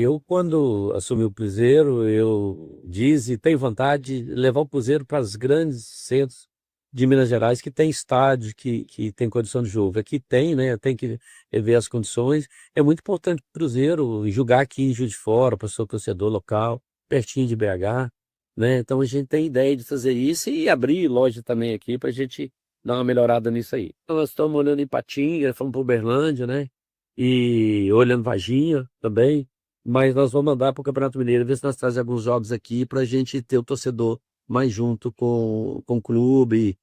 Eu, quando assumi o Cruzeiro, eu disse e tenho vontade de levar o Cruzeiro para os grandes centros de Minas Gerais, que tem estádio, que tem condição de jogo. Aqui tem, né? Tem que ver as condições. É muito importante o Cruzeiro jogar aqui em Juiz de Fora, para o seu torcedor local, pertinho de BH, né? Então a gente tem ideia de fazer isso e abrir loja também aqui para a gente dar uma melhorada nisso aí. Então, nós estamos olhando em Patinga, fomos para Uberlândia, né? E olhando Varginha também. Mas nós vamos mandar para o Campeonato Mineiro, ver se nós trazemos alguns jogos aqui para a gente ter o torcedor mais junto com o clube,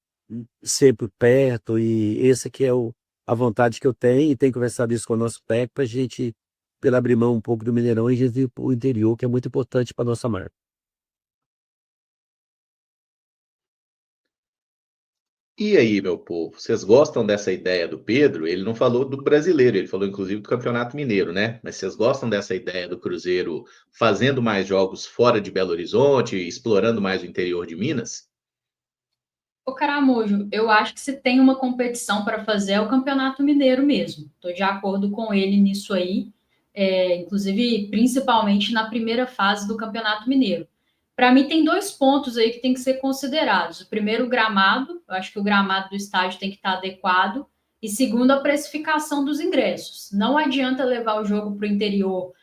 sempre perto. E esse aqui é a vontade que eu tenho, e tenho conversado isso com o nosso técnico, para a gente, pela abrir mão um pouco do Mineirão e a gente ir para o interior, que é muito importante para a nossa marca. E aí, meu povo, vocês gostam dessa ideia do Pedro? Ele não falou do brasileiro, ele falou inclusive do Campeonato Mineiro, né? Mas vocês gostam dessa ideia do Cruzeiro fazendo mais jogos fora de Belo Horizonte, explorando mais o interior de Minas? Ô Caramujo, eu acho que se tem uma competição para fazer é o Campeonato Mineiro mesmo. Estou de acordo com ele nisso aí, inclusive principalmente na primeira fase do Campeonato Mineiro. Para mim tem dois pontos aí que tem que ser considerados. O primeiro, o gramado. Eu acho que o gramado do estádio tem que estar adequado. E segundo, a precificação dos ingressos. Não adianta levar o jogo para o interior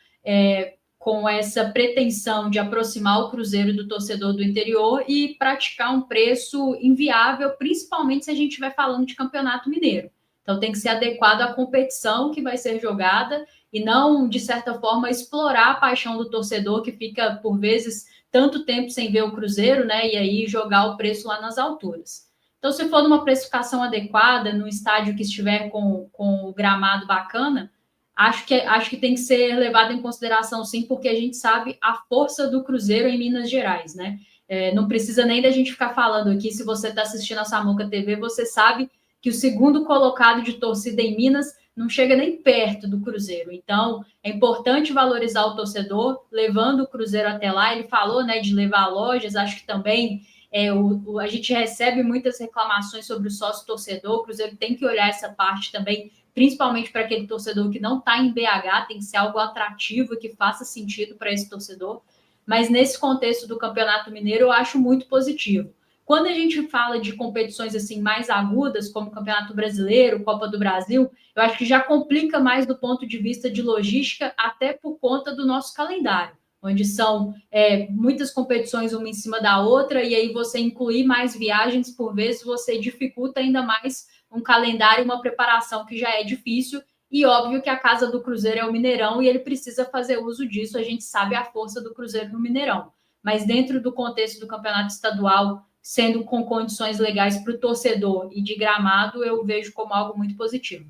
com essa pretensão de aproximar o Cruzeiro do torcedor do interior e praticar um preço inviável, principalmente se a gente estiver falando de Campeonato Mineiro. Então tem que ser adequado à competição que vai ser jogada e não, de certa forma, explorar a paixão do torcedor que fica, por vezes, tanto tempo sem ver o Cruzeiro, né? E aí jogar o preço lá nas alturas. Então, se for numa precificação adequada, num estádio que estiver com o gramado bacana, acho que tem que ser levado em consideração, sim, porque a gente sabe a força do Cruzeiro em Minas Gerais, né? Não precisa nem da gente ficar falando aqui, se você está assistindo a Samuca TV, você sabe que o segundo colocado de torcida em Minas não chega nem perto do Cruzeiro. Então, é importante valorizar o torcedor, levando o Cruzeiro até lá. Ele falou, né, de levar lojas, acho que também a gente recebe muitas reclamações sobre o sócio torcedor, o Cruzeiro tem que olhar essa parte também, principalmente para aquele torcedor que não está em BH, tem que ser algo atrativo que faça sentido para esse torcedor. Mas nesse contexto do Campeonato Mineiro, eu acho muito positivo. Quando a gente fala de competições assim mais agudas, como o Campeonato Brasileiro, Copa do Brasil, eu acho que já complica mais do ponto de vista de logística, até por conta do nosso calendário, onde são muitas competições uma em cima da outra, e aí você incluir mais viagens, por vezes você dificulta ainda mais um calendário, uma preparação que já é difícil, e óbvio que a casa do Cruzeiro é o Mineirão e ele precisa fazer uso disso, a gente sabe a força do Cruzeiro no Mineirão. Mas dentro do contexto do campeonato estadual, sendo com condições legais para o torcedor e de gramado, eu vejo como algo muito positivo.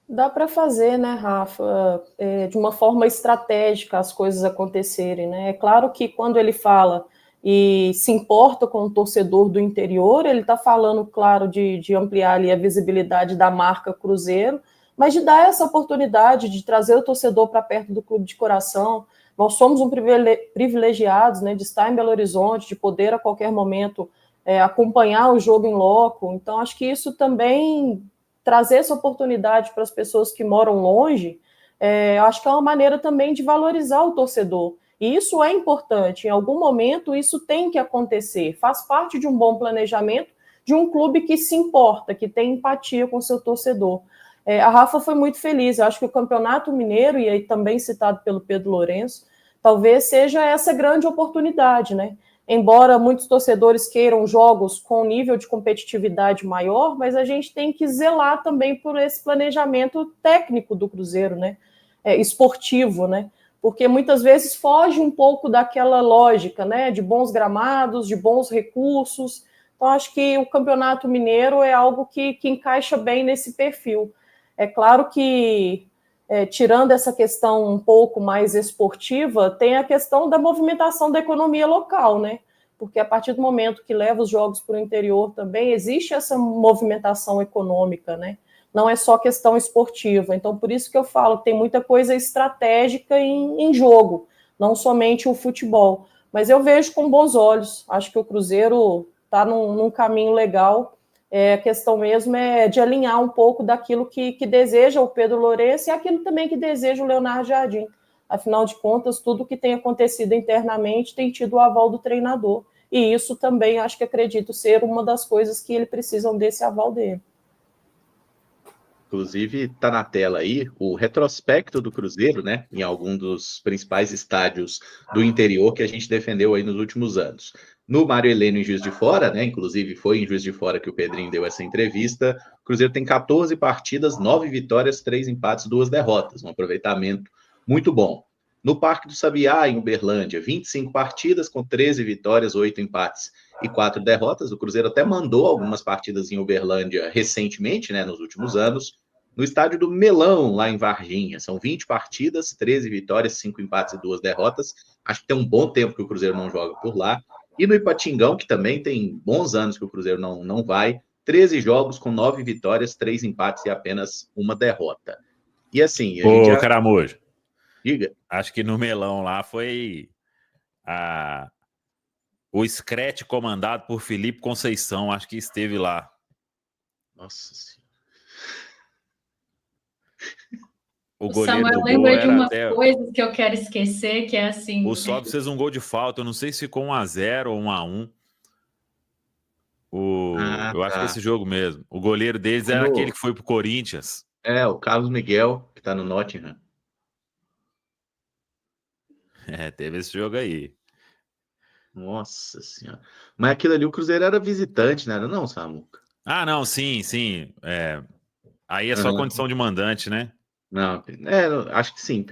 Dá para fazer, né, Rafa, de uma forma estratégica as coisas acontecerem, né? É claro que quando ele fala e se importa com o torcedor do interior, ele está falando, claro, de ampliar ali a visibilidade da marca Cruzeiro, mas de dar essa oportunidade de trazer o torcedor para perto do clube de coração. Nós somos privilegiados, né, de estar em Belo Horizonte, de poder a qualquer momento acompanhar o jogo em loco. Então, acho que isso também trazer essa oportunidade para as pessoas que moram longe, acho que é uma maneira também de valorizar o torcedor. E isso é importante, em algum momento isso tem que acontecer, faz parte de um bom planejamento de um clube que se importa, que tem empatia com o seu torcedor. A Rafa foi muito feliz, eu acho que o Campeonato Mineiro, e aí também citado pelo Pedro Lourenço, talvez seja essa grande oportunidade, né? Embora muitos torcedores queiram jogos com um nível de competitividade maior, mas a gente tem que zelar também por esse planejamento técnico do Cruzeiro, né? Esportivo, né? Porque muitas vezes foge um pouco daquela lógica, né? De bons gramados, de bons recursos. Então, acho que o Campeonato Mineiro é algo que encaixa bem nesse perfil. É claro que tirando essa questão um pouco mais esportiva, tem a questão da movimentação da economia local, né? Porque a partir do momento que leva os jogos para o interior também, existe essa movimentação econômica, né? Não é só questão esportiva. Então, por isso que eu falo que tem muita coisa estratégica em jogo, não somente o futebol. Mas eu vejo com bons olhos. Acho que o Cruzeiro está num caminho legal. A questão mesmo é de alinhar um pouco daquilo que deseja o Pedro Lourenço e aquilo também que deseja o Leonardo Jardim. Afinal de contas, tudo que tem acontecido internamente tem tido o aval do treinador. E isso também, acredito ser uma das coisas que eles precisam desse aval dele. Inclusive, está na tela aí o retrospecto do Cruzeiro, né? Em algum dos principais estádios do interior que a gente defendeu aí nos últimos anos. No Mário Heleno, em Juiz de Fora, né? Inclusive, foi em Juiz de Fora que o Pedrinho deu essa entrevista. O Cruzeiro tem 14 partidas, 9 vitórias, 3 empates, 2 derrotas. Um aproveitamento muito bom. No Parque do Sabiá, em Uberlândia, 25 partidas, com 13 vitórias, 8 empates e 4 derrotas. O Cruzeiro até mandou algumas partidas em Uberlândia recentemente, né? Nos últimos anos. No estádio do Melão, lá em Varginha, são 20 partidas, 13 vitórias, 5 empates e 2 derrotas. Acho que tem um bom tempo que o Cruzeiro não joga por lá. E no Ipatingão, que também tem bons anos que o Cruzeiro não vai, 13 jogos com 9 vitórias, 3 empates e apenas uma derrota. E assim, a gente já... Caramujo, diga. Acho que no Melão lá foi o Scratch comandado por Felipe Conceição, acho que esteve lá. Nossa Senhora. O Samuel lembra de umas coisas que eu quero esquecer, que é assim... O Sob fez um gol de falta, eu não sei se ficou 1-0 ou 1-1. Eu acho que é esse jogo mesmo. O goleiro deles era aquele que foi pro Corinthians. O Carlos Miguel, que tá no Nottingham. Teve esse jogo aí. Nossa Senhora. Mas aquilo ali, o Cruzeiro era visitante, não era não, Samuca? Não, sim. Aí é só condição de mandante, né? Não, acho que sim,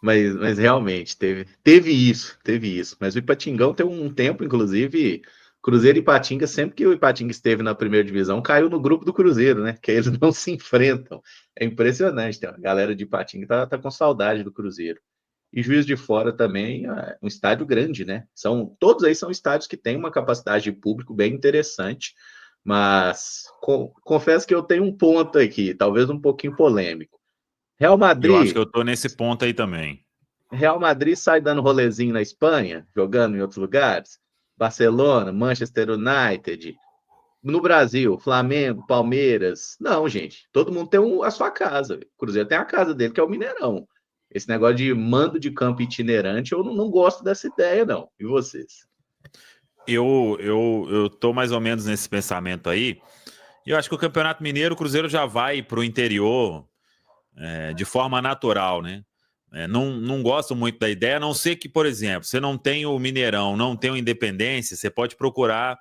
mas realmente teve isso. Mas o Ipatingão tem um tempo, inclusive, Cruzeiro e Ipatinga, sempre que o Ipatinga esteve na primeira divisão, caiu no grupo do Cruzeiro, né? Que eles não se enfrentam. É impressionante, tem uma galera de Ipatinga tá com saudade do Cruzeiro. E Juiz de Fora também é um estádio grande, né? Todos aí são estádios que têm uma capacidade de público bem interessante, mas confesso que eu tenho um ponto aqui, talvez um pouquinho polêmico. Real Madrid... Eu acho que eu tô nesse ponto aí também. Real Madrid sai dando rolezinho na Espanha, jogando em outros lugares. Barcelona, Manchester United. No Brasil, Flamengo, Palmeiras. Não, gente. Todo mundo tem a sua casa. O Cruzeiro tem a casa dele, que é o Mineirão. Esse negócio de mando de campo itinerante, eu não gosto dessa ideia, não. E vocês? Eu tô mais ou menos nesse pensamento aí. Eu acho que o Campeonato Mineiro, o Cruzeiro já vai pro interior... de forma natural, né? Não gosto muito da ideia, a não ser que, por exemplo, você não tem o Mineirão, não tem o Independência, você pode procurar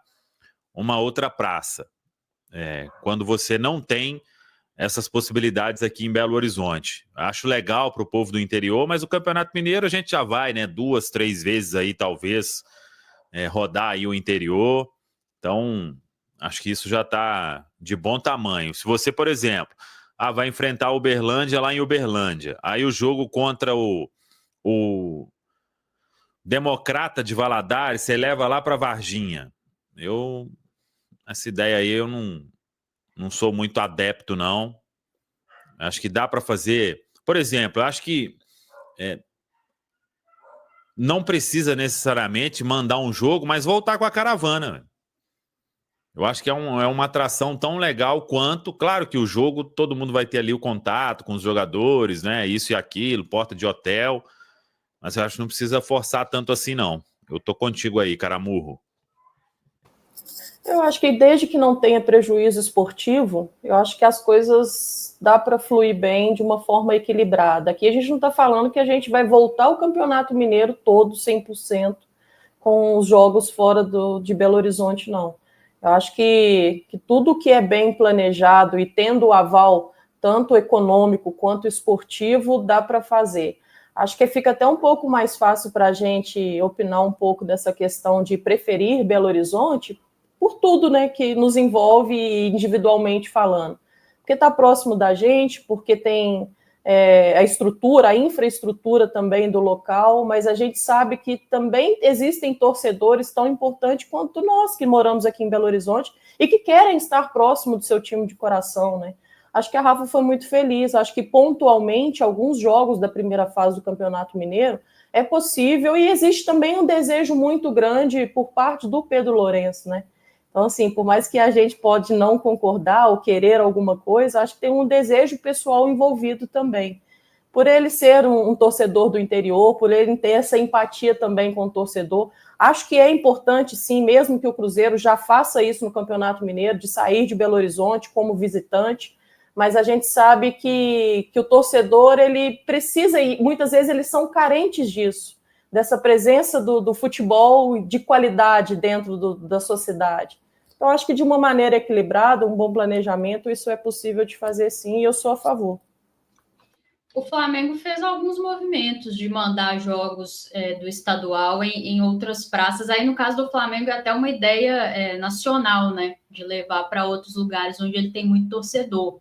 uma outra praça. Quando você não tem essas possibilidades aqui em Belo Horizonte. Acho legal para o povo do interior, mas o Campeonato Mineiro a gente já vai, né? 2, 3 vezes aí, talvez, rodar aí o interior. Então, acho que isso já está de bom tamanho. Se você, por exemplo... vai enfrentar o Uberlândia lá em Uberlândia. Aí o jogo contra o Democrata de Valadares, você leva lá para Varginha. Essa ideia aí eu não sou muito adepto, não. Acho que dá para fazer... Por exemplo, eu acho que não precisa necessariamente mandar um jogo, mas voltar com a caravana. Eu acho que é uma atração tão legal quanto... Claro que o jogo, todo mundo vai ter ali o contato com os jogadores, né? Isso e aquilo, porta de hotel. Mas eu acho que não precisa forçar tanto assim, não. Eu tô contigo aí, Caramurro. Eu acho que desde que não tenha prejuízo esportivo, eu acho que as coisas dá para fluir bem de uma forma equilibrada. Aqui a gente não está falando que a gente vai voltar ao Campeonato Mineiro todo, 100%, com os jogos fora de Belo Horizonte, não. Eu acho que tudo que é bem planejado e tendo o aval tanto econômico quanto esportivo, dá para fazer. Acho que fica até um pouco mais fácil para a gente opinar um pouco dessa questão de preferir Belo Horizonte por tudo, né, que nos envolve individualmente falando. Porque está próximo da gente, porque tem a estrutura, a infraestrutura também do local, mas a gente sabe que também existem torcedores tão importantes quanto nós que moramos aqui em Belo Horizonte e que querem estar próximo do seu time de coração, né? Acho que a Rafa foi muito feliz, acho que pontualmente alguns jogos da primeira fase do Campeonato Mineiro é possível e existe também um desejo muito grande por parte do Pedro Lourenço, né? Então, assim, por mais que a gente pode não concordar ou querer alguma coisa, acho que tem um desejo pessoal envolvido também. Por ele ser um torcedor do interior, por ele ter essa empatia também com o torcedor, acho que é importante, sim, mesmo que o Cruzeiro já faça isso no Campeonato Mineiro, de sair de Belo Horizonte como visitante, mas a gente sabe que o torcedor, ele precisa, e muitas vezes eles são carentes disso, dessa presença do futebol de qualidade dentro da sociedade. Então, acho que de uma maneira equilibrada, um bom planejamento, isso é possível de fazer sim, e eu sou a favor. O Flamengo fez alguns movimentos de mandar jogos do estadual em outras praças. Aí, no caso do Flamengo, é até uma ideia nacional, né? De levar para outros lugares onde ele tem muito torcedor.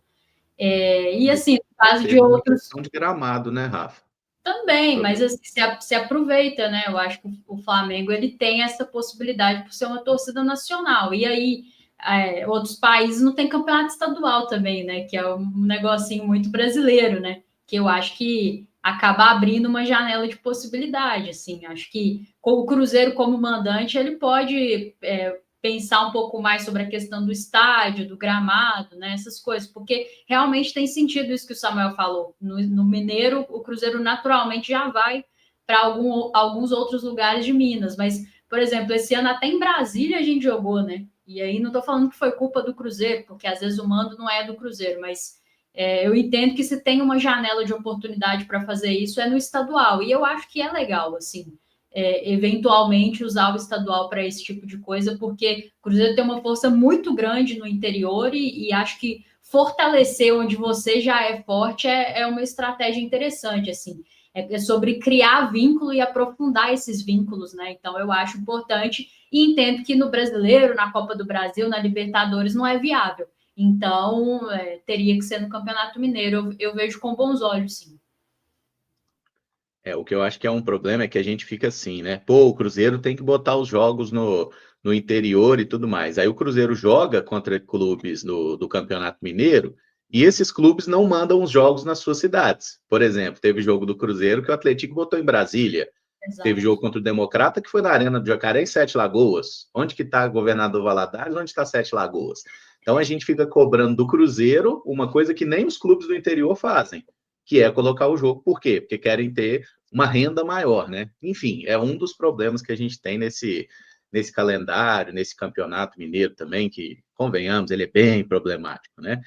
E assim, no caso de outros. Questão de gramado, né, Rafa? Também, mas assim, se aproveita, né? Eu acho que o Flamengo ele tem essa possibilidade por ser uma torcida nacional. E aí, outros países não tem campeonato estadual também, né? Que é um negocinho muito brasileiro, né? Que eu acho que acaba abrindo uma janela de possibilidade, assim. Acho que com o Cruzeiro como mandante, ele pode pensar um pouco mais sobre a questão do estádio, do gramado, né? Essas coisas, porque realmente tem sentido isso que o Samuel falou. No Mineiro, o Cruzeiro naturalmente já vai para alguns outros lugares de Minas, mas, por exemplo, esse ano até em Brasília a gente jogou, né? E aí não estou falando que foi culpa do Cruzeiro, porque às vezes o mando não é do Cruzeiro, mas eu entendo que se tem uma janela de oportunidade para fazer isso é no estadual, e eu acho que é legal, assim, eventualmente usar o estadual para esse tipo de coisa, porque o Cruzeiro tem uma força muito grande no interior e acho que fortalecer onde você já é forte é uma estratégia interessante, assim, é sobre criar vínculo e aprofundar esses vínculos, né? Então eu acho importante e entendo que no Brasileiro, na Copa do Brasil, na Libertadores não é viável. Então, teria que ser no Campeonato Mineiro. Eu vejo com bons olhos, sim. O que eu acho que é um problema é que a gente fica assim, né? Pô, o Cruzeiro tem que botar os jogos no interior e tudo mais. Aí o Cruzeiro joga contra clubes do Campeonato Mineiro e esses clubes não mandam os jogos nas suas cidades. Por exemplo, teve jogo do Cruzeiro que o Atlético botou em Brasília. Exato. Teve jogo contra o Democrata que foi na Arena do Jacaré em Sete Lagoas. Onde que está Governador Valadares? Onde está Sete Lagoas? Então a gente fica cobrando do Cruzeiro uma coisa que nem os clubes do interior fazem, que é colocar o jogo. Por quê? Porque querem ter uma renda maior, né? Enfim, é um dos problemas que a gente tem nesse calendário, nesse campeonato mineiro também, que, convenhamos, ele é bem problemático, né?